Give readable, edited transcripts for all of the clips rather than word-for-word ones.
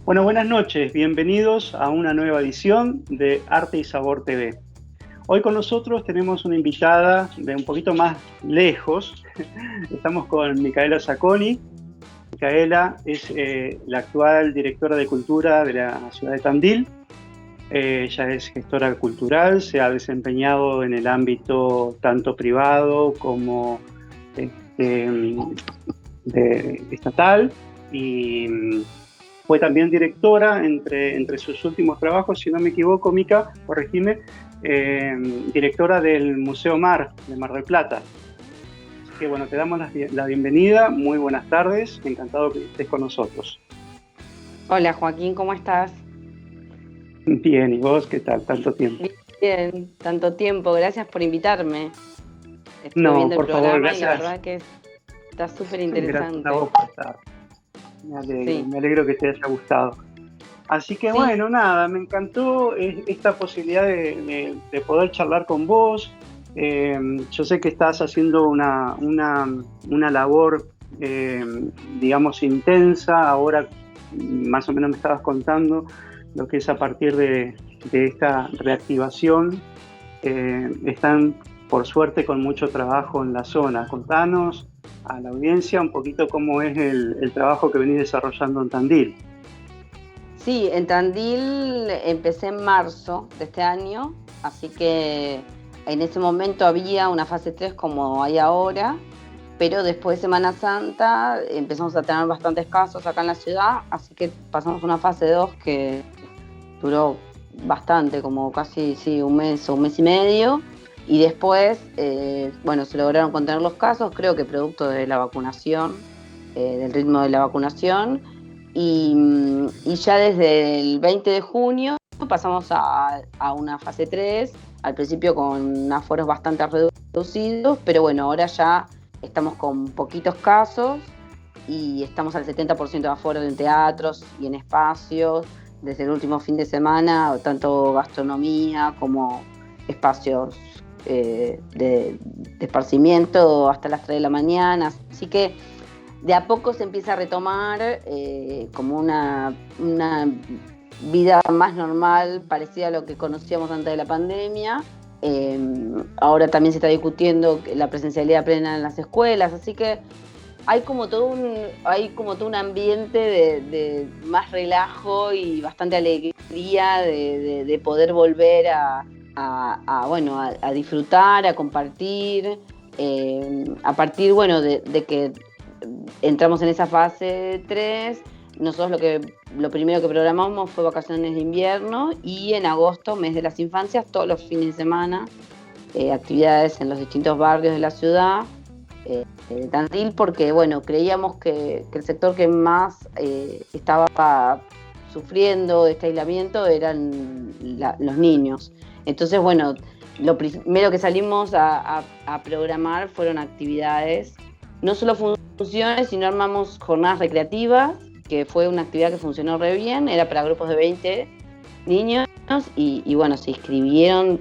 Bueno, buenas noches, bienvenidos a una nueva edición de Arte y Sabor TV. Hoy con nosotros tenemos una invitada de un poquito más lejos. Estamos con Micaela Zacconi. Micaela es la actual directora de Cultura de la ciudad de Tandil. Ella es gestora cultural, se ha desempeñado en el ámbito tanto privado como estatal y fue también directora entre sus últimos trabajos, si no me equivoco, Mica, corregime, directora del Museo Mar de Mar del Plata. Así que bueno, te damos la bienvenida, muy buenas tardes, encantado que estés con nosotros. Hola Joaquín, ¿cómo estás? Bien, ¿y vos qué tal? Tanto tiempo. Bien, tanto tiempo, gracias por invitarme. Estuve No, viendo el por favor, programa y la gracias. verdad que está súper Gracias a interesante. vos por estar. Sí, Me alegro que te haya gustado. Así que sí, bueno, nada, me encantó esta posibilidad de poder charlar con vos. Yo sé que estás haciendo una labor, digamos, intensa. Ahora más o menos me estabas contando lo que es a partir de esta reactivación. Están, por suerte, con mucho trabajo en la zona. Contanos a la audiencia un poquito cómo es el trabajo que venís desarrollando en Tandil. sí, en Tandil empecé en marzo de este año, así que en ese momento había una fase 3 como hay ahora, pero después de Semana Santa empezamos a tener bastantes casos acá en la ciudad, así que pasamos a una fase 2 que duró bastante, como casi sí, un mes o un mes y medio. Y después, bueno, se lograron contener los casos, creo que producto de la vacunación, del ritmo de la vacunación. Y ya desde el 20 de junio pasamos a una fase 3, al principio con aforos bastante reducidos, pero bueno, ahora ya estamos con poquitos casos y estamos al 70% de aforo en teatros y en espacios desde el último fin de semana, tanto gastronomía como espacios de esparcimiento hasta las 3 de la mañana. Así que de a poco se empieza a retomar como una vida más normal, parecida a lo que conocíamos antes de la pandemia. Ahora también se está discutiendo la presencialidad plena en las escuelas, así que hay como todo un ambiente de más relajo y bastante alegría de poder volver a disfrutar, a compartir, a partir, bueno, de que entramos en esa fase 3. Nosotros lo primero que programamos fue vacaciones de invierno y en agosto, mes de las infancias, todos los fines de semana, actividades en los distintos barrios de la ciudad de Tandil, porque bueno, creíamos que el sector que más estaba sufriendo este aislamiento eran los niños. Entonces, bueno, lo primero que salimos a programar fueron actividades, no solo funciones, sino armamos jornadas recreativas, que fue una actividad que funcionó re bien, era para grupos de 20 niños y bueno, se inscribieron,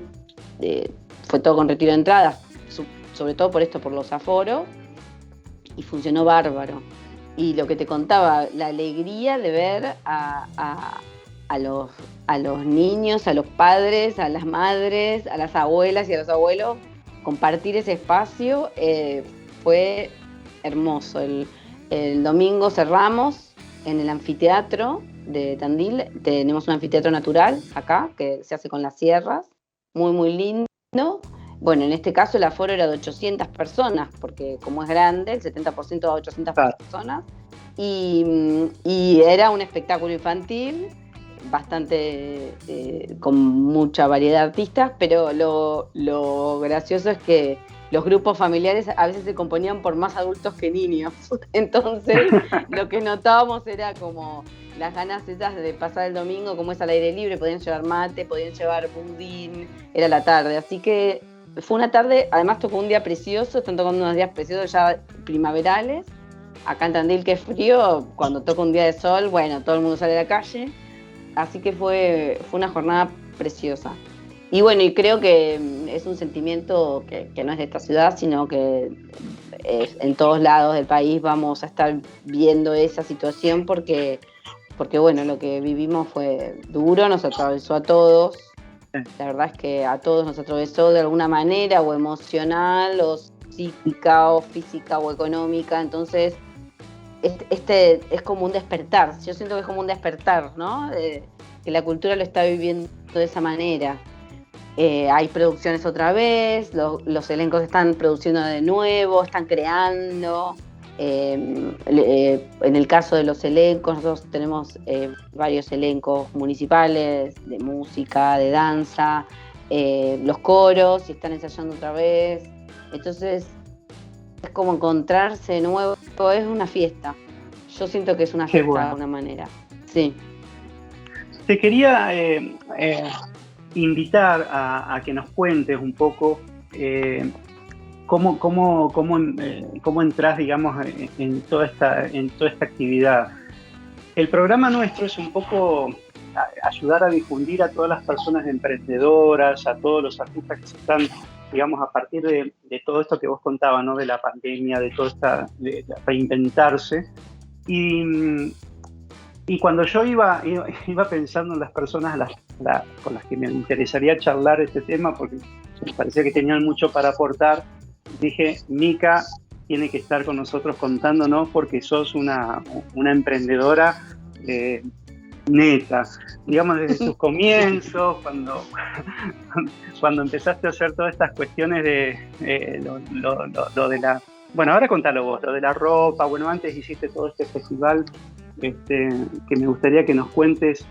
fue todo con retiro de entradas, sobre todo por esto, por los aforos, y funcionó bárbaro. Y lo que te contaba, la alegría de ver a los niños, a los padres, a las madres, a las abuelas y a los abuelos, compartir ese espacio fue hermoso. El domingo cerramos en el anfiteatro de Tandil. Tenemos un anfiteatro natural acá, que se hace con las sierras, muy, muy lindo. Bueno, en este caso el aforo era de 800 personas, porque como es grande, el 70% de 800 personas, y era un espectáculo infantil, bastante con mucha variedad de artistas, pero lo gracioso es que los grupos familiares a veces se componían por más adultos que niños. Entonces, lo que notábamos era como las ganas esas de pasar el domingo, como es al aire libre, podían llevar mate, podían llevar budín, era la tarde. Así que fue una tarde, además tocó un día precioso, están tocando unos días preciosos ya primaverales. Acá en Tandil, que es frío, cuando toca un día de sol, bueno, todo el mundo sale a la calle. Así que fue una jornada preciosa. Y bueno, y creo que es un sentimiento que no es de esta ciudad, sino que en todos lados del país vamos a estar viendo esa situación porque porque bueno, lo que vivimos fue duro, nos atravesó a todos. La verdad es que a todos nos atravesó de alguna manera, o emocional, o psíquica, o física, o económica. Entonces, este es como un despertar. Yo siento que es como un despertar, ¿no? Que la cultura lo está viviendo de esa manera. Hay producciones otra vez, los elencos están produciendo de nuevo, están creando. En el caso de los elencos, nosotros tenemos varios elencos municipales de música, de danza, los coros, y están ensayando otra vez. Entonces es como encontrarse de nuevo, es una fiesta. Yo siento que es una fiesta de alguna manera. Sí. Te quería invitar a que nos cuentes un poco cómo entras, digamos, en toda esta actividad. El programa nuestro es un poco ayudar a difundir a todas las personas emprendedoras, a todos los artistas que se están, digamos, a partir de todo esto que vos contabas, ¿no? De la pandemia, de todo de reinventarse. Y cuando yo iba pensando en las personas con las que me interesaría charlar este tema, porque me parecía que tenían mucho para aportar, dije, Mica tiene que estar con nosotros contándonos, porque sos una emprendedora neta, digamos, desde sus comienzos, cuando empezaste a hacer todas estas cuestiones de lo de la... Bueno, ahora contalo vos, lo de la ropa. Bueno, antes hiciste todo este festival, que me gustaría que nos cuentes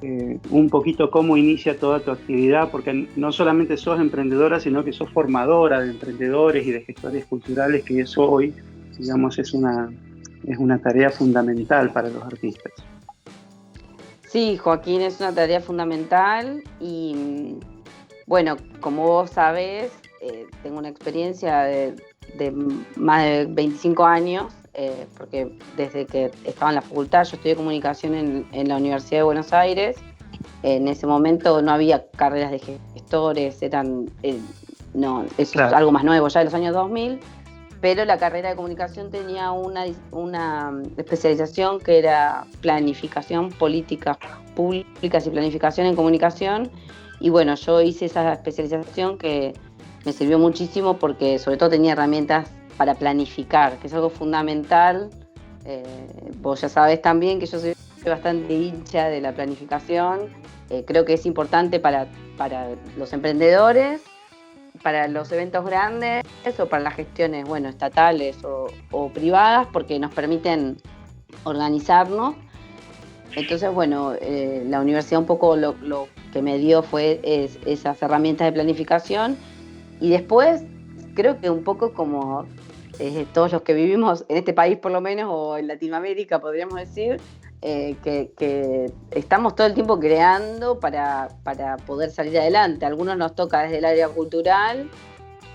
un poquito cómo inicia toda tu actividad, porque no solamente sos emprendedora, sino que sos formadora de emprendedores y de gestores culturales, que eso hoy, digamos, es una tarea fundamental para los artistas. Sí, Joaquín, es una tarea fundamental y, bueno, como vos sabés, tengo una experiencia de más de 25 años, porque desde que estaba en la facultad, yo estudié comunicación en la Universidad de Buenos Aires. En ese momento no había carreras de gestores, eso claro. Es algo más nuevo, ya de los años 2000, pero la carrera de comunicación tenía una especialización que era planificación, políticas públicas y planificación en comunicación. Y bueno, yo hice esa especialización que me sirvió muchísimo, porque sobre todo tenía herramientas para planificar, que es algo fundamental. Vos ya sabés también que yo soy bastante hincha de la planificación. Creo que es importante para los emprendedores, para los eventos grandes o para las gestiones, bueno, estatales o privadas, porque nos permiten organizarnos. Entonces, bueno, la universidad un poco lo que me dio fue esas herramientas de planificación. Y después, creo que un poco como todos los que vivimos en este país, por lo menos, o en Latinoamérica, podríamos decir, que estamos todo el tiempo creando para poder salir adelante. A algunos nos toca desde el área cultural,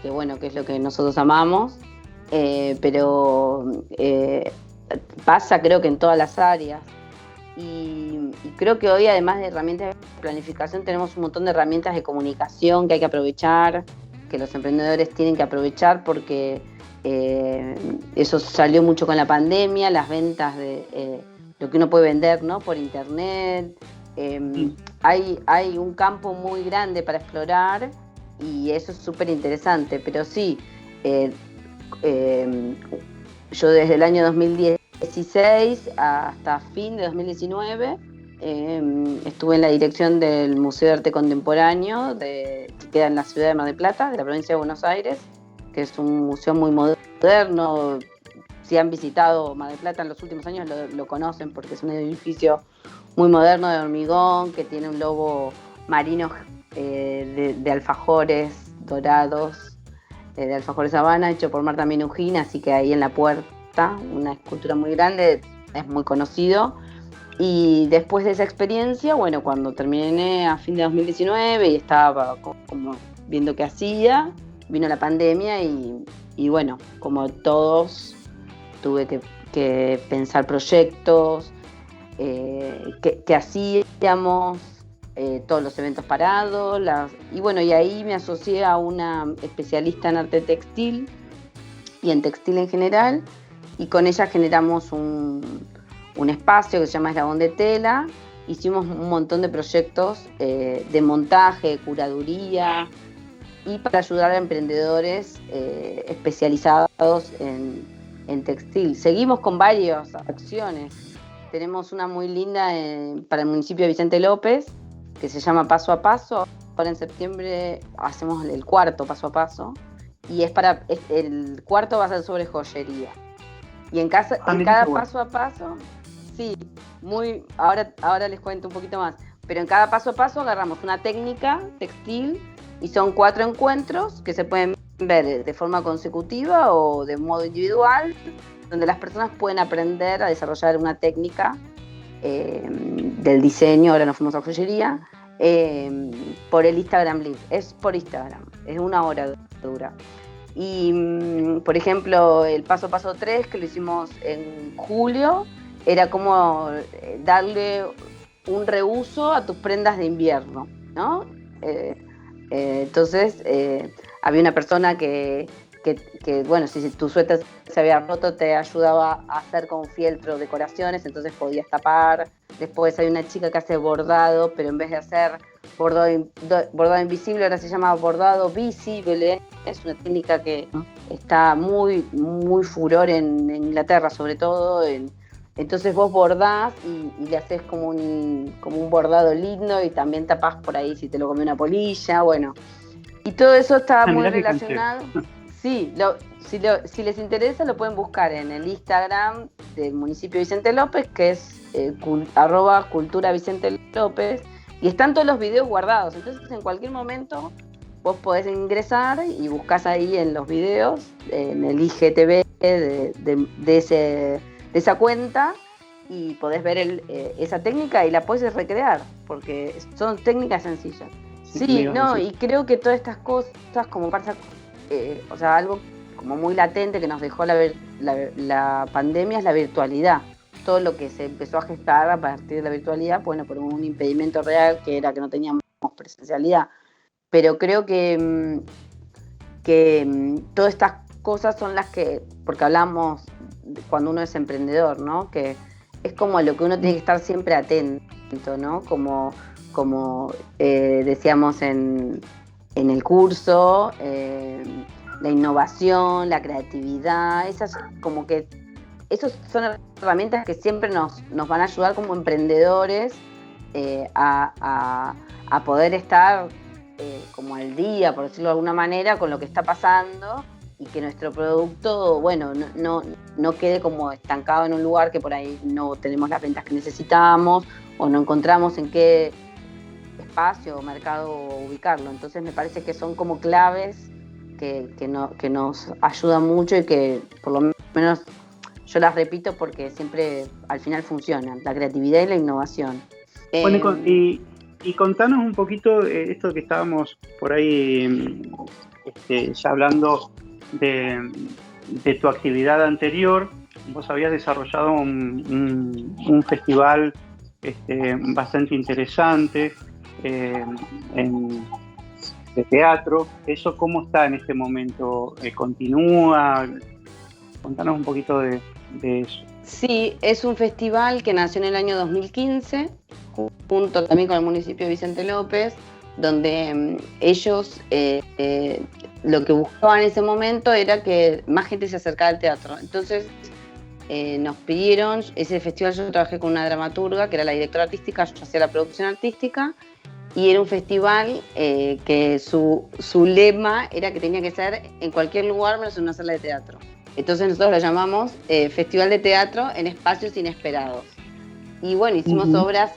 que bueno, que es lo que nosotros amamos, pero pasa, creo que en todas las áreas. Y creo que hoy, además de herramientas de planificación, tenemos un montón de herramientas de comunicación que hay que aprovechar, que los emprendedores tienen que aprovechar, porque eso salió mucho con la pandemia, las ventas de lo que uno puede vender, ¿no? Por internet. Hay un campo muy grande para explorar y eso es súper interesante. Pero sí, yo desde el año 2016 hasta fin de 2019 estuve en la dirección del Museo de Arte Contemporáneo, que queda en la ciudad de Mar del Plata, de la provincia de Buenos Aires, que es un museo muy moderno. Si han visitado Mar del Plata en los últimos años lo conocen, porque es un edificio muy moderno de hormigón, que tiene un lobo marino de alfajores dorados, de alfajores Habana, hecho por Marta Minujín, así que ahí en la puerta, una escultura muy grande, es muy conocido. Y después de esa experiencia, bueno, cuando terminé a fin de 2019 y estaba como viendo qué hacía, vino la pandemia y bueno, como todos, tuve que pensar proyectos, qué hacíamos, todos los eventos parados, y bueno, y ahí me asocié a una especialista en arte textil y en textil en general, y con ella generamos un un espacio que se llama Eslabón de Tela. Hicimos un montón de proyectos de montaje, curaduría, y para ayudar a emprendedores especializados en textil. Seguimos con varias acciones. Tenemos una muy linda para el municipio de Vicente López, que se llama Paso a Paso. Ahora en septiembre hacemos el cuarto Paso a Paso, y el cuarto va a ser sobre joyería. Y en cada paso a paso, sí, ahora les cuento un poquito más, pero en cada paso a paso agarramos una técnica textil y son 4 encuentros que se pueden ver de forma consecutiva o de modo individual, donde las personas pueden aprender a desarrollar una técnica del diseño. Ahora nos fuimos a joyería, por el Instagram Live. Es por Instagram, es 1 hora dura. Y por ejemplo, el paso a paso 3, que lo hicimos en julio, era como darle un reuso a tus prendas de invierno, ¿no? Entonces había una persona que bueno, si tu suéter se había roto, te ayudaba a hacer con fieltro decoraciones, entonces podías tapar. Después hay una chica que hace bordado, pero en vez de hacer bordado invisible, ahora se llama bordado visible. Es una técnica que está muy, muy furor en Inglaterra, sobre todo. Entonces vos bordás y le haces como un bordado lindo, y también tapás por ahí si te lo comió una polilla, bueno. Y todo eso está muy relacionado. Sí, si les interesa lo pueden buscar en el Instagram del municipio de Vicente López, que es @cultura Vicente López, y están todos los videos guardados. Entonces en cualquier momento vos podés ingresar y buscás ahí en los videos, en el IGTV de esa cuenta, y podés ver esa técnica y la podés recrear, porque son técnicas sencillas. Sí, no, y creo que todas estas cosas, como pasa, o sea, algo como muy latente que nos dejó la pandemia, es la virtualidad. Todo lo que se empezó a gestar a partir de la virtualidad, bueno, por un impedimento real, que era que no teníamos presencialidad. Pero creo que todas estas cosas son las que, porque hablamos cuando uno es emprendedor, ¿no? Que es como a lo que uno tiene que estar siempre atento, ¿no? Como decíamos en el curso, la innovación, la creatividad, esas son herramientas que siempre nos van a ayudar como emprendedores a poder estar como al día, por decirlo de alguna manera, con lo que está pasando, y que nuestro producto, bueno, no quede como estancado en un lugar que por ahí no tenemos las ventas que necesitamos o no encontramos en qué espacio o mercado ubicarlo. Entonces me parece que son como claves que nos ayudan mucho, y que por lo menos yo las repito porque siempre al final funcionan: la creatividad y la innovación. Bueno, y contanos un poquito esto que estábamos por ahí ya hablando de tu actividad anterior. Vos habías desarrollado un festival bastante interesante de teatro. ¿Eso cómo está en este momento? ¿Continúa? Contanos un poquito de eso. Sí, es un festival que nació en el año 2015, junto también con el municipio de Vicente López, donde ellos lo que buscaban en ese momento era que más gente se acercara al teatro. Entonces nos pidieron, ese festival yo trabajé con una dramaturga que era la directora artística, yo hacía la producción artística, y era un festival que su lema era que tenía que ser en cualquier lugar menos en una sala de teatro. Entonces nosotros lo llamamos Festival de Teatro en Espacios Inesperados. Y bueno, hicimos obras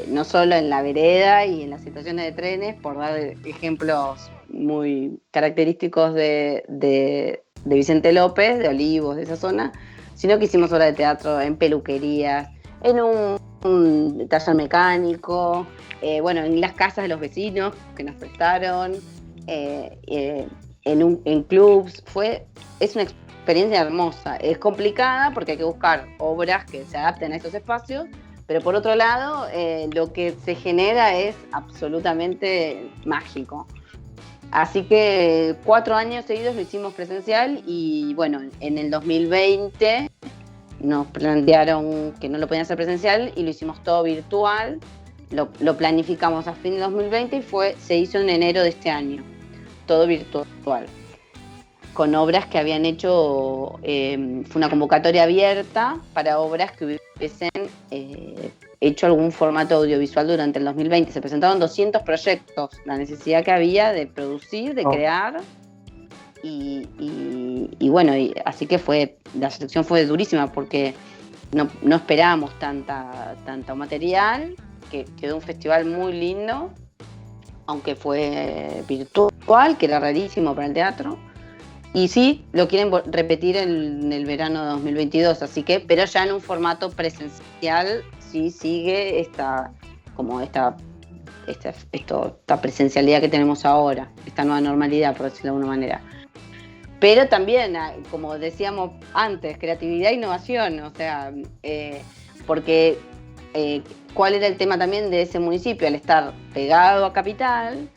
no solo en la vereda y en las estaciones de trenes, por dar ejemplos muy característicos de Vicente López, de Olivos, de esa zona, sino que hicimos obras de teatro en peluquerías, en un taller mecánico, bueno, en las casas de los vecinos que nos prestaron, en clubs. Es una experiencia hermosa. Es complicada porque hay que buscar obras que se adapten a esos espacios, pero por otro lado, lo que se genera es absolutamente mágico. Así que 4 años seguidos lo hicimos presencial, y bueno, en el 2020 nos plantearon que no lo podían hacer presencial y lo hicimos todo virtual. Lo planificamos a fin de 2020 y se hizo en enero de este año, todo virtual, con obras que habían hecho, fue una convocatoria abierta para obras que hubiesen hecho algún formato audiovisual durante el 2020. Se presentaron 200 proyectos, la necesidad que había de producir, de crear, y bueno, así que la selección fue durísima porque no esperábamos tanto material, que quedó un festival muy lindo, aunque fue virtual, que era rarísimo para el teatro. Y sí, lo quieren repetir en el verano de 2022, así que, pero ya en un formato presencial, sí sigue esta presencialidad que tenemos ahora, esta nueva normalidad, por decirlo de alguna manera. Pero también, como decíamos antes, creatividad e innovación, o sea, porque ¿cuál era el tema también de ese municipio? Al estar pegado a Capital,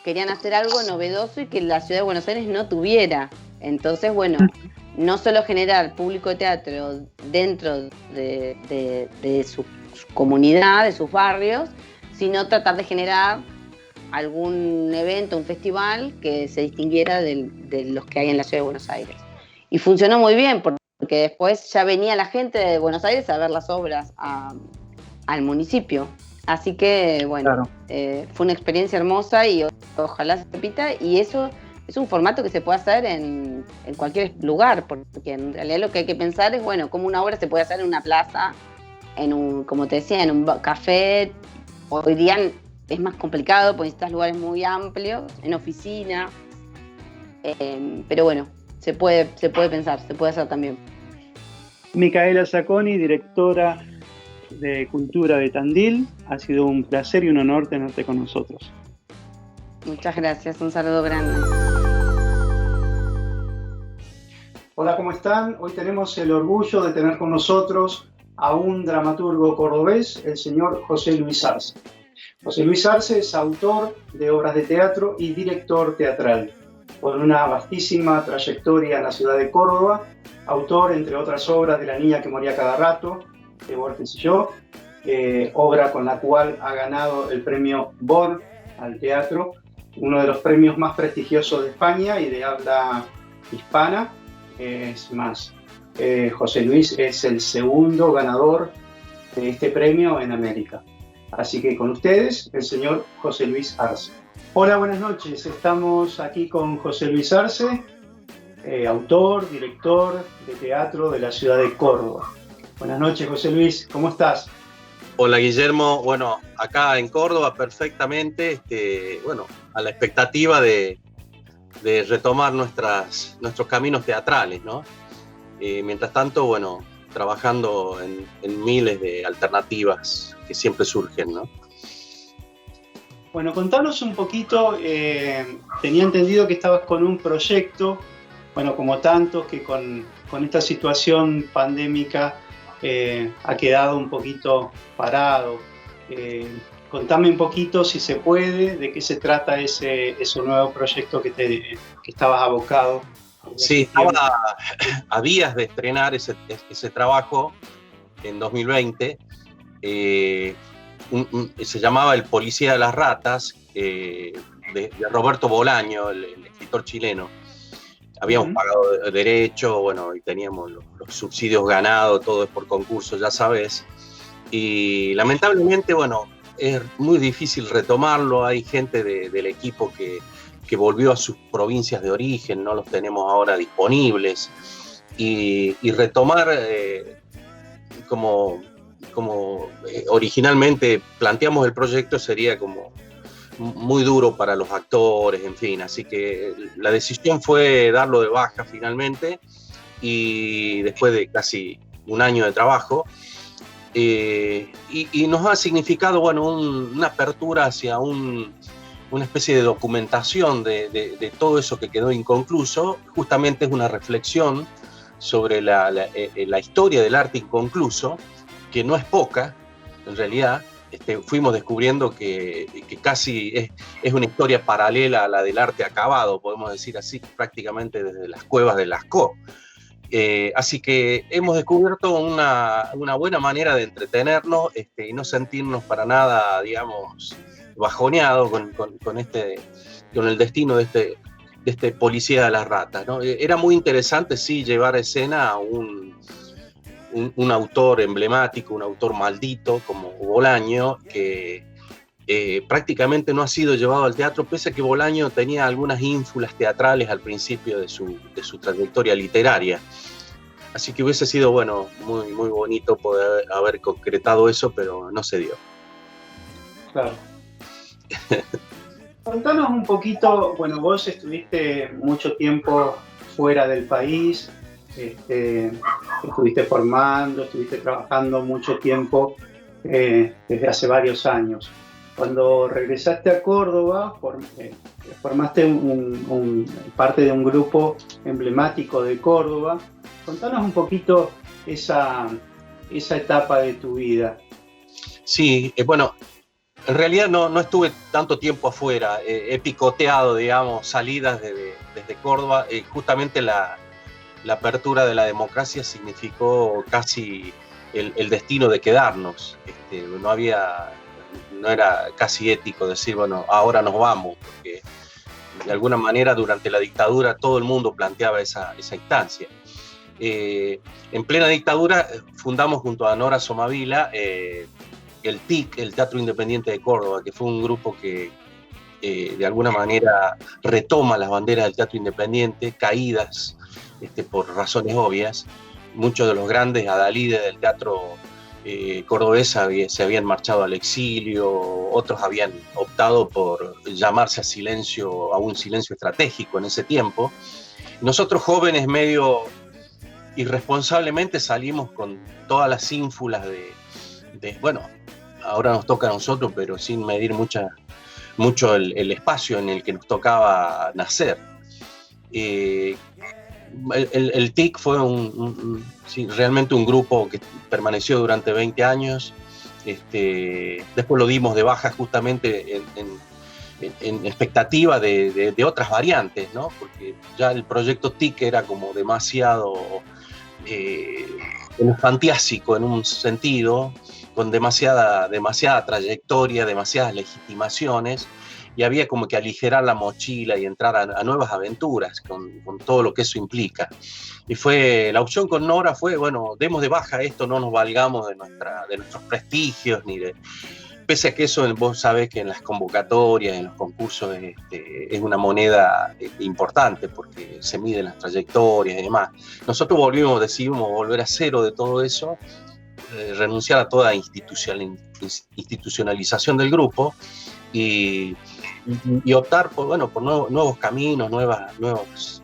querían hacer algo novedoso y que la ciudad de Buenos Aires no tuviera. Entonces, bueno, no solo generar público de teatro dentro de su comunidad, de sus barrios, sino tratar de generar algún evento, un festival que se distinguiera de los que hay en la ciudad de Buenos Aires. Y funcionó muy bien, porque después ya venía la gente de Buenos Aires a ver las obras al municipio. Así que, bueno, claro. Fue una experiencia hermosa y ojalá se repita. Y eso es un formato que se puede hacer en cualquier lugar, porque en realidad lo que hay que pensar es, bueno, cómo una obra se puede hacer en una plaza, como te decía, en un café. Hoy día es más complicado porque necesitas lugares muy amplios, en oficina. Pero bueno, se puede pensar, se puede hacer también. Micaela Zacconi, directora de Cultura de Tandil, ha sido un placer y un honor tenerte con nosotros. Muchas gracias, un saludo grande. Hola, ¿cómo están? Hoy tenemos el orgullo de tener con nosotros a un dramaturgo cordobés, el señor José Luis Arce. José Luis Arce es autor de obras de teatro y director teatral, con una vastísima trayectoria en la ciudad de Córdoba, autor, entre otras obras, de La niña que moría cada rato, de Borges y yo, obra con la cual ha ganado el premio Born al teatro, uno de los premios más prestigiosos de España y de habla hispana. Es más, José Luis es el segundo ganador de este premio en América. Así que con ustedes, el señor José Luis Arce. Hola, buenas noches. Estamos aquí con José Luis Arce, autor, director de teatro de la ciudad de Córdoba. Buenas noches, José Luis. ¿Cómo estás? Hola, Guillermo. Bueno, acá en Córdoba perfectamente, bueno, a la expectativa de retomar nuestros caminos teatrales, ¿no? Mientras tanto, bueno, trabajando en miles de alternativas que siempre surgen, ¿no? Bueno, contanos un poquito, tenía entendido que estabas con un proyecto, bueno, como tantos, que con esta situación pandémica ha quedado un poquito parado. Contame un poquito, si se puede, de qué se trata ese nuevo proyecto que estabas abocado. Sí, estaba a días de estrenar ese trabajo en 2020. Se llamaba El policía de las ratas, de Roberto Bolaño, el escritor chileno. Habíamos pagado derecho, bueno, y teníamos los subsidios ganados, todo es por concurso, ya sabes. Y lamentablemente, bueno, es muy difícil retomarlo. Hay gente del equipo que volvió a sus provincias de origen, no los tenemos ahora disponibles. Y retomar como originalmente planteamos el proyecto sería como muy duro para los actores, en fin, así que la decisión fue darlo de baja finalmente, y después de casi un año de trabajo, y nos ha significado, bueno, una apertura hacia una especie de documentación de todo eso que quedó inconcluso. Justamente es una reflexión sobre la historia del arte inconcluso, que no es poca, en realidad. Fuimos descubriendo que casi es una historia paralela a la del arte acabado, podemos decir así, prácticamente desde las cuevas de Lascaux. Así que hemos descubierto una buena manera de entretenernos y no sentirnos para nada, digamos, bajoneados con el destino de este policía de las ratas, ¿no? Era muy interesante, sí, llevar a escena a un autor emblemático, un autor maldito como Bolaño, que prácticamente no ha sido llevado al teatro, pese a que Bolaño tenía algunas ínfulas teatrales al principio de su trayectoria literaria. Así que hubiese sido, bueno, muy, muy bonito poder haber concretado eso, pero no se dio. Claro. Contanos un poquito, bueno, vos estuviste mucho tiempo fuera del país, estuviste formando, estuviste trabajando mucho tiempo desde hace varios años. Cuando regresaste a Córdoba, formaste parte de un grupo emblemático de Córdoba. Contanos un poquito esa etapa de tu vida. Sí, bueno, en realidad no estuve tanto tiempo afuera. He picoteado, digamos, salidas desde Córdoba. Justamente la apertura de la democracia significó casi el destino de quedarnos. No era casi ético decir, bueno, ahora nos vamos, porque de alguna manera durante la dictadura todo el mundo planteaba esa instancia. En plena dictadura fundamos junto a Nora Somavila el TIC, el Teatro Independiente de Córdoba, que fue un grupo que de alguna manera retoma las banderas del teatro independiente, caídas por razones obvias. Muchos de los grandes adalides del teatro cordobés se habían marchado al exilio, otros habían optado por llamarse a un silencio estratégico en ese tiempo. Nosotros jóvenes medio irresponsablemente salimos con todas las ínfulas bueno, ahora nos toca a nosotros, pero sin medir mucho el espacio en el que nos tocaba nacer. El TIC fue realmente un grupo que permaneció durante 20 años. Después lo dimos de baja justamente en expectativa de otras variantes, ¿no? Porque ya el proyecto TIC era como demasiado fantástico en un sentido, con demasiada trayectoria, demasiadas legitimaciones, y había como que aligerar la mochila y entrar a nuevas aventuras con todo lo que eso implica. Y la opción con Nora fue, bueno, demos de baja esto, no nos valgamos de nuestros prestigios, pese a que eso vos sabés que en las convocatorias, en los concursos, es una moneda importante porque se miden las trayectorias y demás. Nosotros decidimos volver a cero de todo eso, renunciar a toda institucionalización del grupo y optar por nuevos caminos, nuevas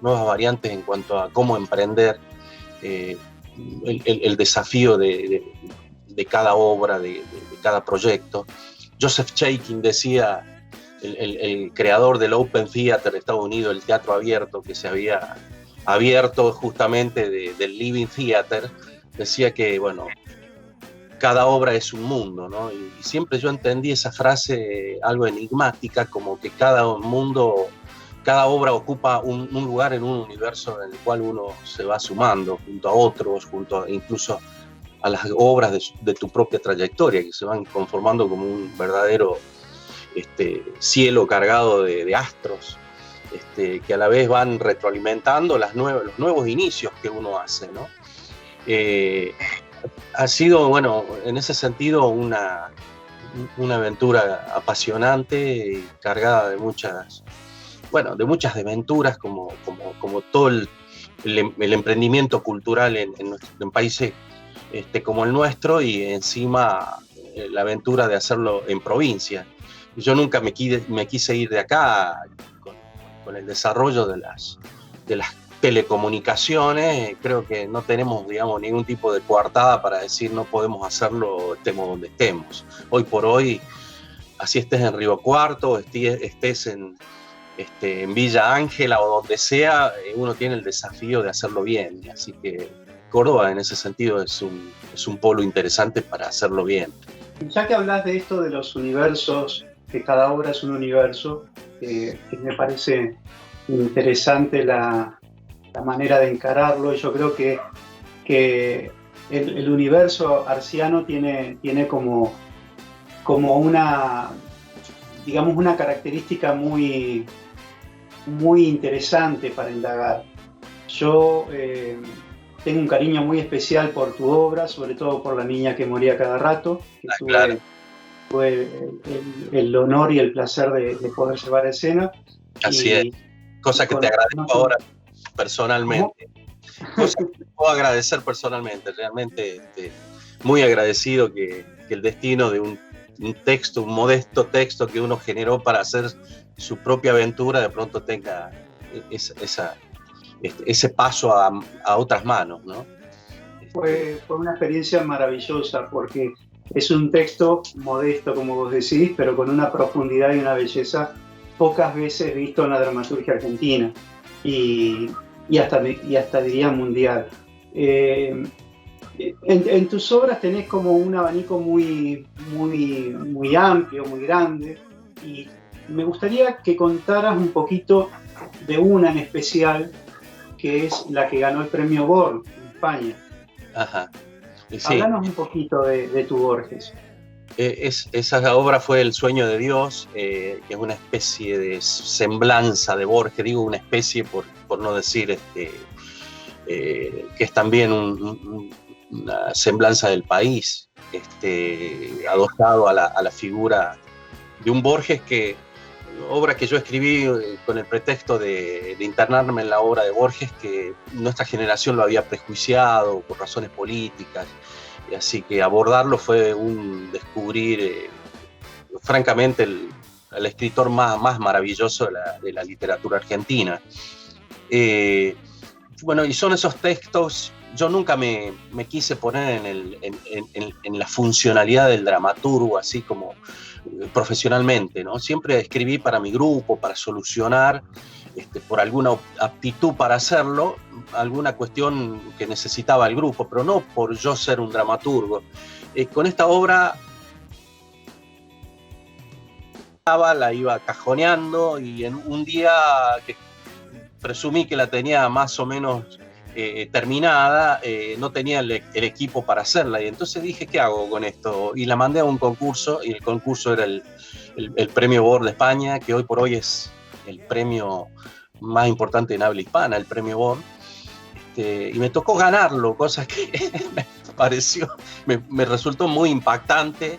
variantes en cuanto a cómo emprender el desafío de cada obra, de cada proyecto. Joseph Chaikin decía, el creador del Open Theater de Estados Unidos, el teatro abierto que se había abierto justamente del Living Theater, decía que, bueno, cada obra es un mundo, ¿no? Y siempre yo entendí esa frase algo enigmática, como que cada obra ocupa un lugar en un universo en el cual uno se va sumando junto a otros, incluso a las obras de tu propia trayectoria, que se van conformando como un verdadero cielo cargado de astros, que a la vez van retroalimentando los nuevos inicios que uno hace, ¿no? Ha sido, bueno, en ese sentido una aventura apasionante y cargada de muchas desventuras, como todo el emprendimiento cultural en países como el nuestro, y encima la aventura de hacerlo en provincia. Yo nunca me quise ir de acá con el desarrollo de las telecomunicaciones. Creo que no tenemos, digamos, ningún tipo de coartada para decir no podemos hacerlo, estemos donde estemos. Hoy por hoy, así estés en Río Cuarto, estés en Villa Ángela o donde sea, uno tiene el desafío de hacerlo bien. Así que Córdoba en ese sentido es un polo interesante para hacerlo bien. Ya que hablas de esto de los universos, que cada obra es un universo, que me parece interesante la manera de encararlo, y yo creo que el universo arciano tiene como una, digamos, una característica muy, muy interesante para indagar. Yo tengo un cariño muy especial por tu obra, sobre todo por La niña que moría cada rato, que Claro. tuve el honor y el placer de poder llevar a escena. Así es. Cosa que te agradezco ahora personalmente. Cosa que te puedo agradecer personalmente. Realmente muy agradecido que el destino de un texto, un modesto texto que uno generó para hacer su propia aventura, de pronto tenga ese paso a otras manos, ¿no? Fue una experiencia maravillosa, porque es un texto modesto, como vos decís, pero con una profundidad y una belleza pocas veces visto en la dramaturgia argentina y hasta diría mundial. En tus obras tenés como un abanico muy, muy, muy amplio, muy grande, y me gustaría que contaras un poquito de una en especial, que es la que ganó el premio Born en España. Ajá. Sí. Háblanos un poquito de tu Borges. Esa obra fue El sueño de Dios, que es una especie de semblanza de Borges, digo una especie por no decir que es también una semblanza del país, adosado a la figura de un Borges obra que yo escribí con el pretexto de internarme en la obra de Borges, que nuestra generación lo había prejuiciado por razones políticas, y así que abordarlo fue un descubrir, francamente, el escritor más maravilloso de la literatura argentina. Bueno, y son esos textos. Yo nunca me quise poner en la funcionalidad del dramaturgo, así como profesionalmente, ¿no? Siempre escribí para mi grupo, para solucionar, por alguna aptitud para hacerlo, alguna cuestión que necesitaba el grupo, pero no por yo ser un dramaturgo. Con esta obra la iba cajoneando, y en un día que presumí que la tenía más o menos terminada, no tenía el equipo para hacerla, y entonces dije, ¿qué hago con esto? Y la mandé a un concurso, y el concurso era el premio Born de España, que hoy por hoy es el premio más importante en habla hispana, el premio Born, y me tocó ganarlo, cosa que me resultó muy impactante.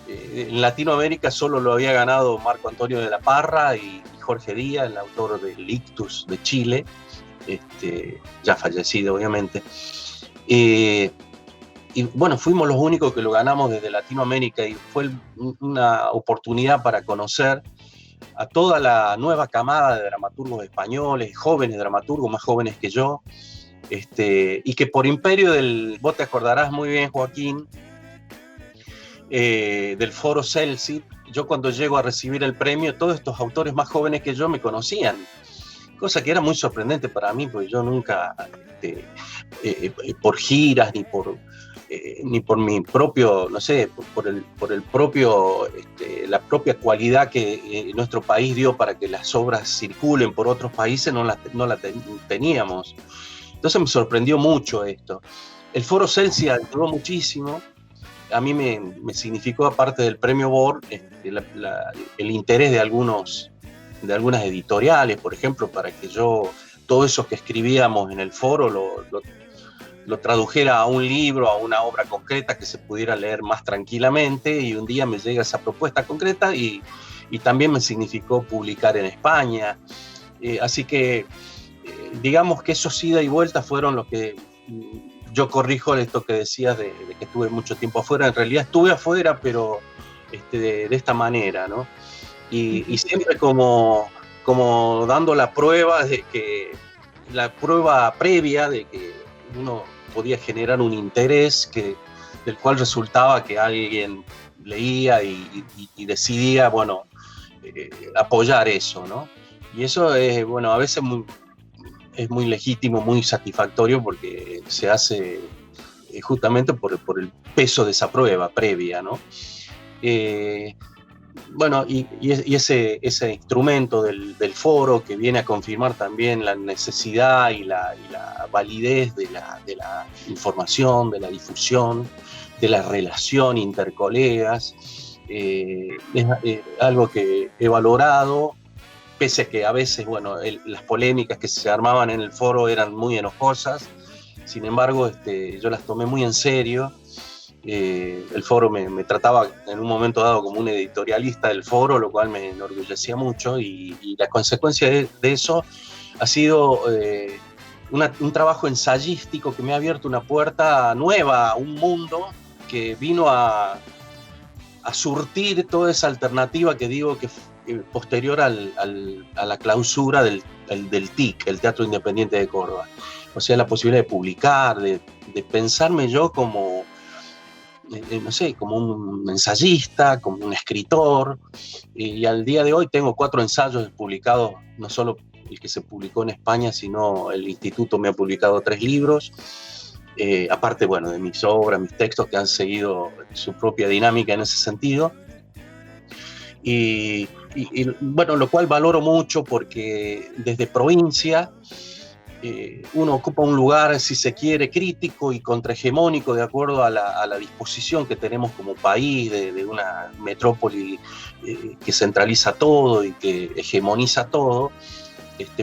En Latinoamérica solo lo había ganado Marco Antonio de la Parra y Jorge Díaz, el autor del Ictus de Chile, ya fallecido obviamente. Y bueno, fuimos los únicos que lo ganamos desde Latinoamérica, y fue una oportunidad para conocer a toda la nueva camada de dramaturgos españoles, jóvenes dramaturgos, más jóvenes que yo, y que por imperio vos te acordarás muy bien, Joaquín, del Foro Celsi, yo cuando llego a recibir el premio, todos estos autores más jóvenes que yo me conocían, cosa que era muy sorprendente para mí, porque yo nunca, por giras, ni por mi propio, no sé, por el propio, la propia cualidad que nuestro país dio para que las obras circulen por otros países, no la teníamos. Entonces me sorprendió mucho esto. El Foro Celsi ayudó muchísimo. A mí me significó, aparte del premio Born, el interés de algunas editoriales, por ejemplo, para que yo, todo eso que escribíamos en el foro, lo tradujera a un libro, a una obra concreta que se pudiera leer más tranquilamente, y un día me llega esa propuesta concreta, y también me significó publicar en España. Así que digamos que esos ida y vuelta fueron los que... Yo corrijo esto que decías de que estuve mucho tiempo afuera. En realidad estuve afuera, pero de esta manera, ¿no? Y siempre como dando la prueba previa de que uno podía generar un interés del cual resultaba que alguien leía y decidía, bueno, apoyar eso, ¿no? Y eso es, bueno, a veces es muy legítimo, muy satisfactorio, porque se hace justamente por el peso de esa prueba previa, ¿no? bueno, y ese instrumento del foro que viene a confirmar también la necesidad y la validez de la información, de la difusión, de la relación intercolegas, es algo que he valorado, pese a que a veces, bueno, las polémicas que se armaban en el foro eran muy enojosas. Sin embargo, yo las tomé muy en serio. El foro me trataba en un momento dado como un editorialista del foro, lo cual me enorgullecía mucho, y la consecuencia de eso ha sido un trabajo ensayístico que me ha abierto una puerta nueva a un mundo que vino a surtir toda esa alternativa que digo que posterior a la clausura del TIC, el Teatro Independiente de Córdoba. O sea, la posibilidad de publicar, de pensarme yo como, no sé, como un ensayista, como un escritor, y al día de hoy tengo 4 ensayos publicados, no solo el que se publicó en España, sino el instituto me ha publicado 3 libros, aparte, bueno, de mis obras, mis textos que han seguido su propia dinámica en ese sentido. Y bueno, lo cual valoro mucho porque desde provincia uno ocupa un lugar, si se quiere, crítico y contrahegemónico de acuerdo a la disposición que tenemos como país de una metrópoli que centraliza todo y que hegemoniza todo,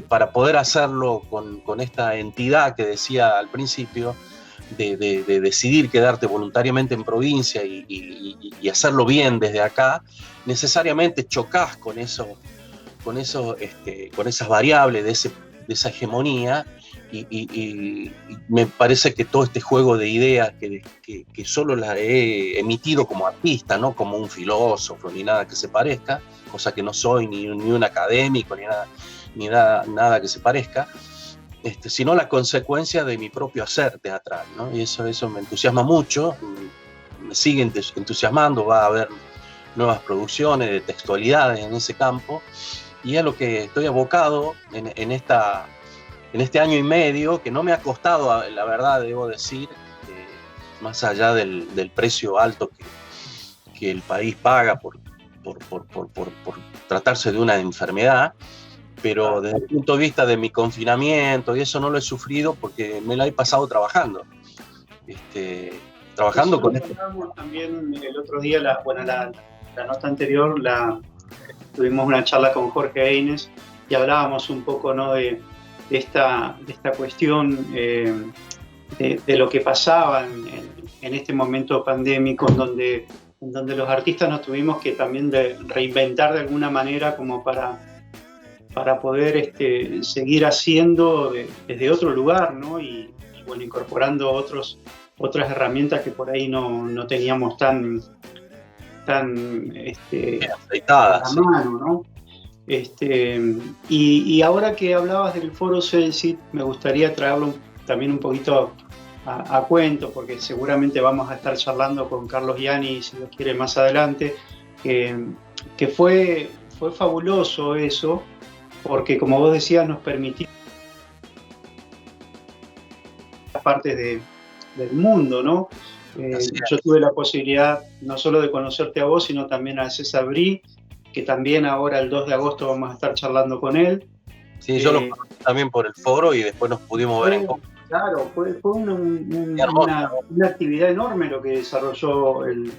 para poder hacerlo con esta entidad que decía al principio, de decidir quedarte voluntariamente en provincia y hacerlo bien desde acá, necesariamente chocás con esas variables de esa hegemonía, y me parece que todo este juego de ideas que solo las he emitido como artista, no como un filósofo ni nada que se parezca, cosa que no soy ni un académico ni nada que se parezca, sino la consecuencia de mi propio hacer teatral, ¿no? Y eso me entusiasma mucho, me sigue entusiasmando, va a haber nuevas producciones de textualidades en ese campo, y es lo que estoy abocado en este año y medio, que no me ha costado, la verdad, debo decir, más allá del precio alto que el país paga por tratarse de una enfermedad, pero desde el punto de vista de mi confinamiento y eso no lo he sufrido porque me la he pasado trabajando. Trabajando con esto. También el otro día, la nota anterior, tuvimos una charla con Jorge Eines y hablábamos un poco, ¿no?, de esta cuestión de lo que pasaba en este momento pandémico, en donde los artistas nos tuvimos que también reinventar de alguna manera como para poder seguir haciendo desde otro lugar, ¿no? Y bueno, incorporando otras herramientas que por ahí no teníamos tan aceitadas, a mano, ¿no? Y ahora que hablabas del Foro Celsit, me gustaría traerlo también un poquito a cuento, porque seguramente vamos a estar charlando con Carlos Gianni, si lo quiere, más adelante, que fue fabuloso eso, porque como vos decías, nos permitió partes del mundo, ¿no? Yo tuve la posibilidad no solo de conocerte a vos, sino también a César Brie, que también ahora el 2 de agosto vamos a estar charlando con él. Sí, yo lo conocí también por el foro y después nos pudimos ver en Córdoba. Claro, fue una actividad enorme lo que desarrolló el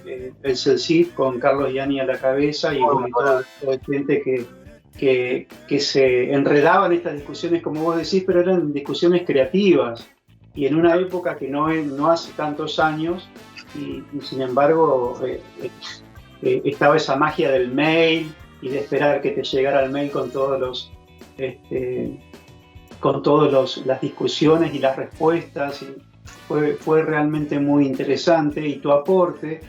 Celsit con Carlos Gianni a la cabeza y con toda gente que se enredaba en estas discusiones, como vos decís, pero eran discusiones creativas y en una época que no hace tantos años y sin embargo estaba esa magia del mail y de esperar que te llegara el mail con todas las discusiones y las respuestas, y fue realmente muy interesante, y tu aporte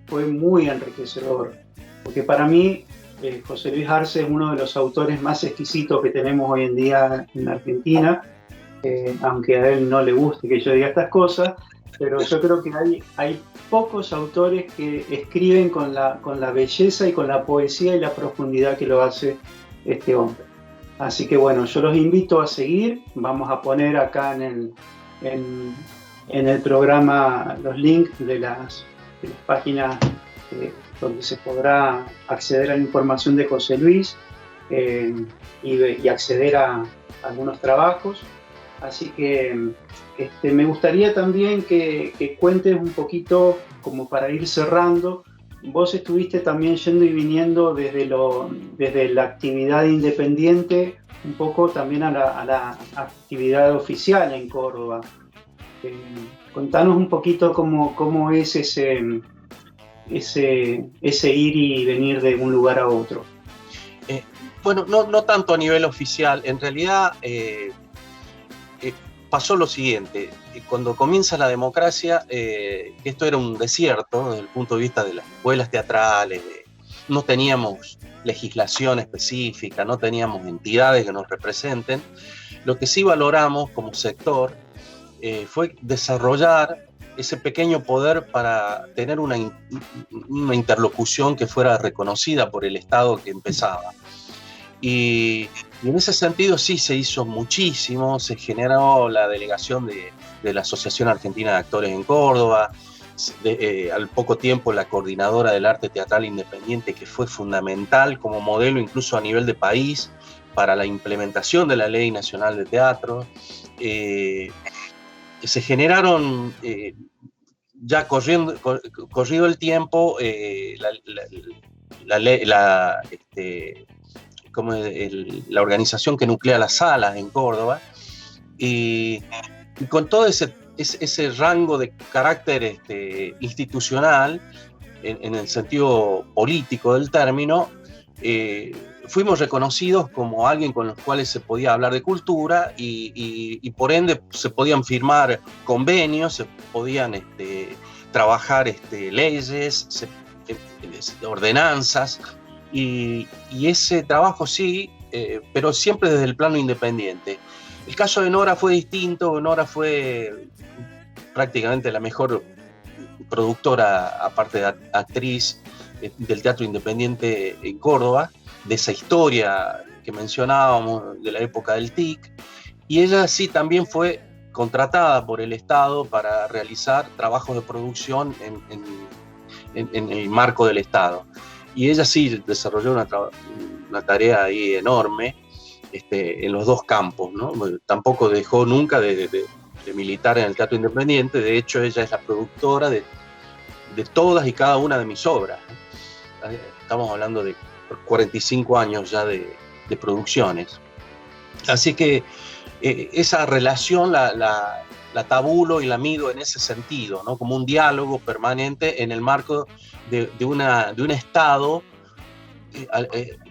fue muy enriquecedor, porque para mí José Luis Arce es uno de los autores más exquisitos que tenemos hoy en día en la Argentina, aunque a él no le guste que yo diga estas cosas, pero yo creo que hay pocos autores que escriben con la belleza y con la poesía y la profundidad que lo hace este hombre. Así que bueno, yo los invito a seguir. Vamos a poner acá en el programa los links de las páginas donde se podrá acceder a la información de José Luis y acceder a algunos trabajos. Así que me gustaría también que cuentes un poquito, como para ir cerrando. Vos estuviste también yendo y viniendo desde la actividad independiente un poco también a la actividad oficial en Córdoba. Contanos un poquito cómo es ese ir y venir de un lugar a otro. Bueno, no tanto a nivel oficial. En realidad pasó lo siguiente. Cuando comienza la democracia, esto era un desierto desde el punto de vista de las escuelas teatrales. No teníamos legislación específica, no teníamos entidades que nos representen. Lo que sí valoramos como sector fue desarrollar ese pequeño poder para tener una interlocución que fuera reconocida por el Estado que empezaba. Y en ese sentido sí se hizo muchísimo, se generó la delegación de la Asociación Argentina de Actores en Córdoba, al poco tiempo la coordinadora del arte teatral independiente, que fue fundamental como modelo incluso a nivel de país para la implementación de la Ley Nacional de Teatro. Se generaron, ya corrido el tiempo, la organización que nuclea las salas en Córdoba, y con todo ese rango de carácter institucional, en el sentido político del término, fuimos reconocidos como alguien con los cuales se podía hablar de cultura y por ende se podían firmar convenios, se podían trabajar leyes, ordenanzas, y ese trabajo sí, pero siempre desde el plano independiente. El caso de Nora fue distinto. Nora fue prácticamente la mejor productora, aparte de actriz, del teatro independiente en Córdoba, de esa historia que mencionábamos de la época del TIC, y ella sí también fue contratada por el Estado para realizar trabajos de producción en el marco del Estado. Y ella sí desarrolló una tarea ahí enorme en los dos campos, ¿no? Tampoco dejó nunca de militar en el teatro independiente. De hecho, ella es la productora de todas y cada una de mis obras. Estamos hablando de 45 años ya de producciones. Así que esa relación la tabulo y la mido en ese sentido, ¿no? Como un diálogo permanente en el marco de un Estado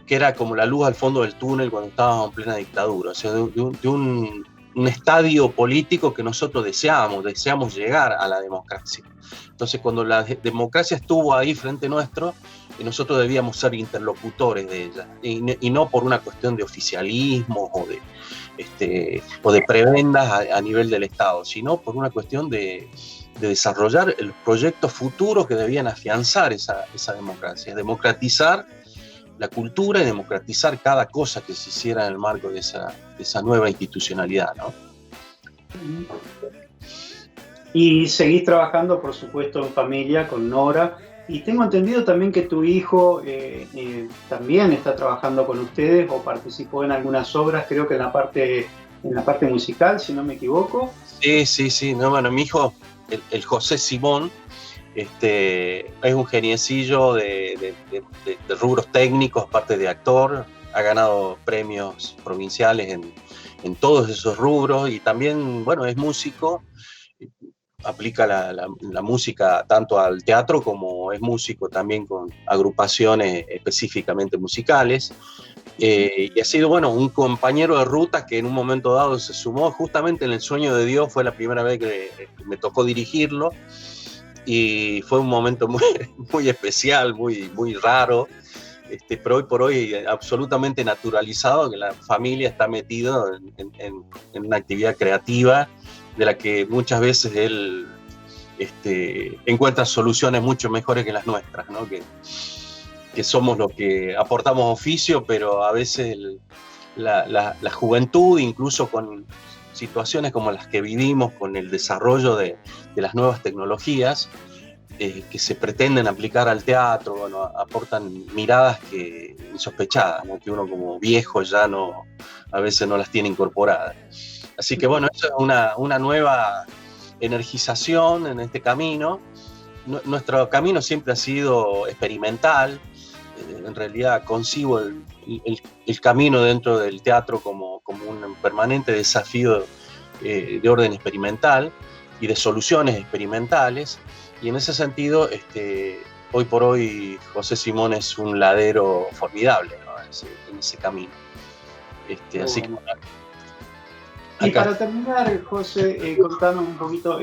que era como la luz al fondo del túnel cuando estábamos en plena dictadura, o sea, de un estadio político que nosotros deseamos llegar a la democracia. Entonces, cuando la democracia estuvo ahí frente nuestro, nosotros debíamos ser interlocutores de ella, y no por una cuestión de oficialismo o de prebendas a nivel del Estado, sino por una cuestión de desarrollar el proyecto futuro que debían afianzar esa democracia, democratizar la cultura y democratizar cada cosa que se hiciera en el marco de esa nueva institucionalidad, ¿no? Y seguís trabajando, por supuesto, en familia con Nora. Y tengo entendido también que tu hijo también está trabajando con ustedes o participó en algunas obras, creo que en la parte musical, si no me equivoco. Sí. No, bueno, mi hijo, el José Simón, es un geniecillo de rubros técnicos, aparte de actor. Ha ganado premios provinciales en todos esos rubros, y también, bueno, es músico. Aplica la música tanto al teatro como es músico también con agrupaciones específicamente musicales. Y ha sido, bueno, un compañero de ruta que en un momento dado se sumó justamente en El Sueño de Dios. Fue la primera vez que me tocó dirigirlo, y fue un momento muy especial, muy raro, pero hoy por hoy absolutamente naturalizado, que la familia está metida en una actividad creativa de la que muchas veces él encuentra soluciones mucho mejores que las nuestras, ¿no? Que somos los que aportamos oficio, pero a veces la juventud, incluso con situaciones como las que vivimos, con el desarrollo de las nuevas tecnologías, que se pretenden aplicar al teatro, bueno, aportan miradas insospechadas, ¿no? Que uno como viejo ya a veces no las tiene incorporadas. Así que bueno, eso es una nueva energización en este camino. Nuestro camino siempre ha sido experimental. En realidad concibo el camino dentro del teatro como un permanente desafío de orden experimental y de soluciones experimentales. Y en ese sentido, hoy por hoy José Simón es un ladero formidable, ¿no? en ese camino. Así que, y para terminar, José, contanos un poquito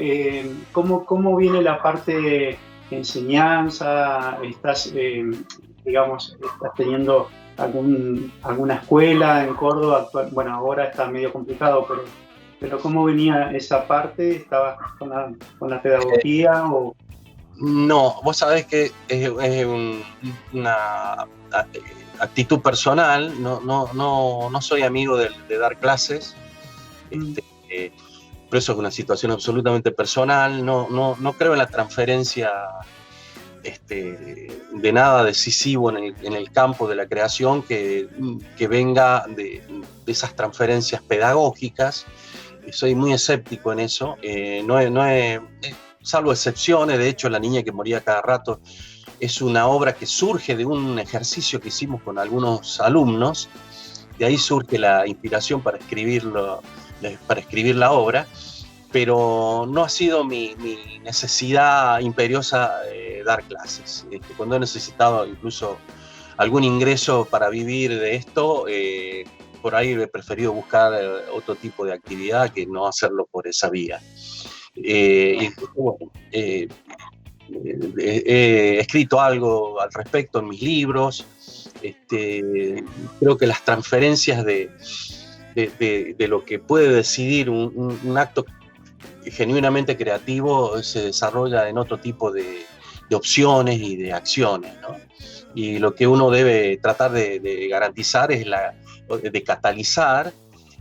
cómo viene la parte de enseñanza. ¿Estás teniendo alguna escuela en Córdoba? Bueno, ahora está medio complicado, pero ¿cómo venía esa parte? ¿Estabas con la pedagogía o...? No, vos sabés que es una actitud personal. No soy amigo de dar clases, pero eso es una situación absolutamente personal. No creo en la transferencia de nada decisivo en el campo de la creación que venga de esas transferencias pedagógicas. Soy muy escéptico en eso. Salvo excepciones. De hecho, La niña que moría cada rato es una obra que surge de un ejercicio que hicimos con algunos alumnos. De ahí surge la inspiración para escribir la obra, pero no ha sido mi necesidad imperiosa dar clases. Cuando he necesitado incluso algún ingreso para vivir de esto, por ahí he preferido buscar otro tipo de actividad que no hacerlo por esa vía. He escrito algo al respecto en mis libros. Creo que las transferencias de lo que puede decidir un acto genuinamente creativo se desarrolla en otro tipo de opciones y de acciones, ¿no? Y lo que uno debe tratar de garantizar de catalizar,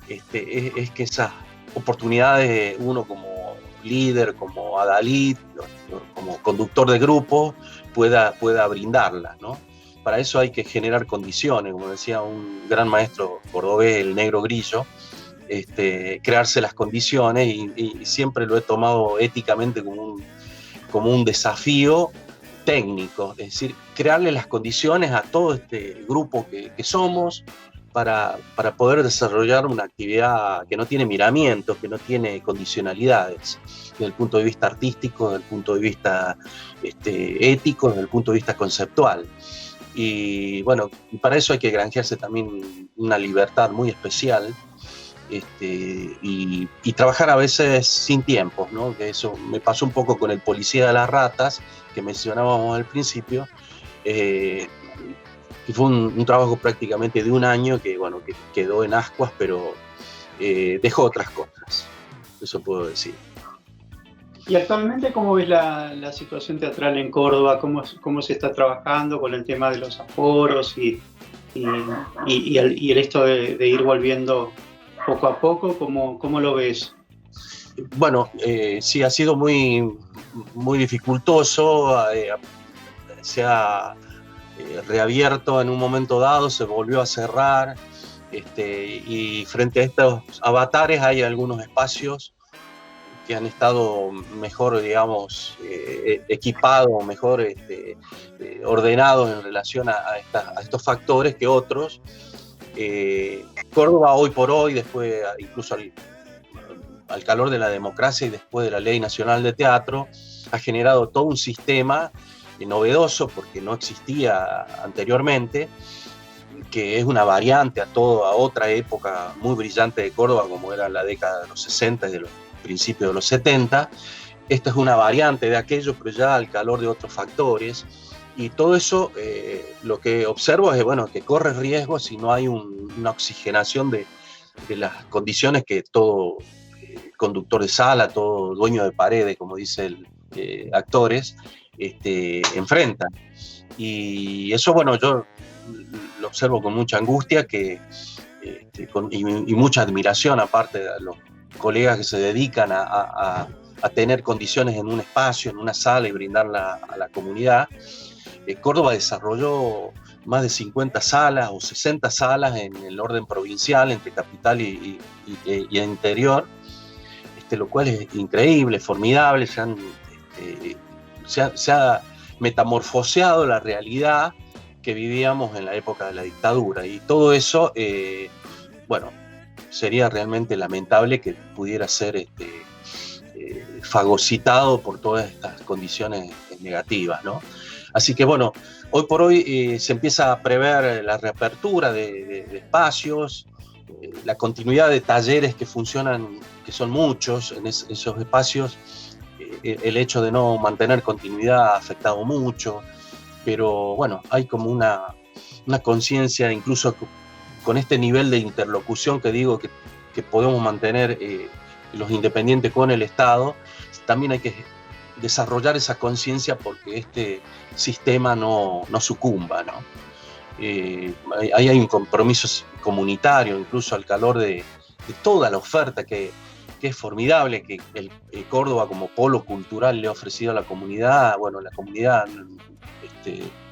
es que esas oportunidades uno como líder, como adalid, como conductor de grupo, pueda brindarlas, ¿no? Para eso hay que generar condiciones, como decía un gran maestro cordobés, el Negro Grillo, crearse las condiciones, y siempre lo he tomado éticamente como un desafío técnico, es decir, crearle las condiciones a todo este grupo que somos para poder desarrollar una actividad que no tiene miramientos, que no tiene condicionalidades, desde el punto de vista artístico, desde el punto de vista ético, desde el punto de vista conceptual. Y bueno, para eso hay que granjearse también una libertad muy especial, y trabajar a veces sin tiempos, ¿no? Que eso me pasó un poco con el Policía de las Ratas, que mencionábamos al principio, que fue un trabajo prácticamente de un año que quedó en ascuas, pero dejó otras cosas, eso puedo decir. ¿Y actualmente cómo ves la situación teatral en Córdoba? ¿Cómo se está trabajando con el tema de los aforos y el esto de ir volviendo poco a poco? ¿Cómo lo ves? Bueno, sí, ha sido muy, muy dificultoso. Se ha reabierto en un momento dado, se volvió a cerrar, y frente a estos avatares hay algunos espacios que han estado mejor, digamos, equipados, mejor ordenados en relación a estos factores que otros. Córdoba hoy por hoy, después incluso al calor de la democracia y después de la Ley Nacional de Teatro, ha generado todo un sistema novedoso, porque no existía anteriormente, que es una variante a otra época muy brillante de Córdoba, como era la década de los 60 y de los principios de los 70. Esta es una variante de aquello, pero ya al calor de otros factores. Y todo eso, lo que observo es que corre riesgo si no hay una oxigenación de las condiciones que todo conductor de sala, todo dueño de paredes, como dice actores, enfrentan. Y eso, yo lo observo con mucha angustia y mucha admiración, aparte de los colegas que se dedican a a tener condiciones en un espacio, en una sala y brindarla a la comunidad. Córdoba desarrolló más de 50 salas o 60 salas en el orden provincial, entre capital y interior, lo cual es increíble, formidable. Se ha metamorfoseado la realidad que vivíamos en la época de la dictadura, y todo eso, bueno, sería realmente lamentable que pudiera ser fagocitado por todas estas condiciones negativas, ¿no? Así que bueno, hoy por hoy se empieza a prever la reapertura de espacios, la continuidad de talleres que funcionan, que son muchos en esos espacios. El hecho de no mantener continuidad ha afectado mucho, pero bueno, hay como una conciencia, incluso con este nivel de interlocución que digo que podemos mantener los independientes con el Estado, también hay que desarrollar esa conciencia porque este sistema no sucumba, ¿no? Ahí hay un compromiso comunitario, incluso al calor de toda la oferta que es formidable, que el Córdoba como polo cultural le ha ofrecido a la comunidad. Bueno, la comunidad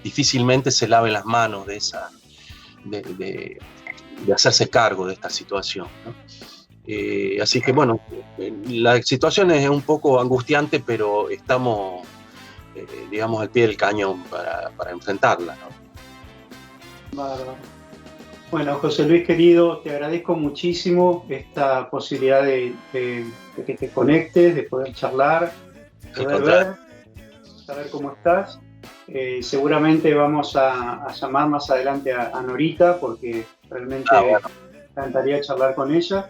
difícilmente se lave las manos de hacerse cargo de esta situación, ¿no? Así que bueno, la situación es un poco angustiante, pero estamos, digamos, al pie del cañón para enfrentarla, ¿no? Bárbaro. Bueno, José Luis querido, te agradezco muchísimo esta posibilidad de que te conectes, de poder charlar, poder ver, saber cómo estás. Seguramente vamos a llamar más adelante a Norita, porque realmente me encantaría charlar con ella.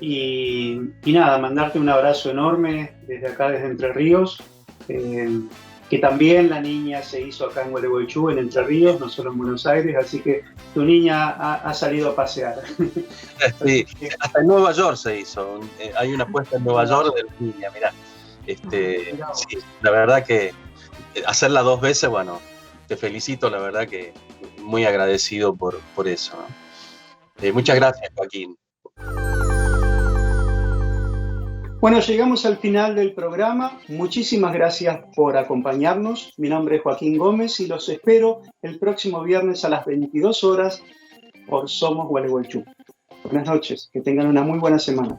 Y nada, mandarte un abrazo enorme desde acá, desde Entre Ríos, que también la niña se hizo acá en Gualeguaychú, en Entre Ríos, no solo en Buenos Aires, así que tu niña ha salido a pasear. Sí, hasta en Nueva York se hizo, hay una puesta en Nueva York de la niña, mirá. Sí, la verdad que hacerla 2 veces, bueno, te felicito, la verdad que muy agradecido por eso, ¿no? Muchas gracias, Joaquín. Bueno, llegamos al final del programa. Muchísimas gracias por acompañarnos. Mi nombre es Joaquín Gómez y los espero el próximo viernes a las 22 horas por Somos Gualeguaychú. Buenas noches, que tengan una muy buena semana.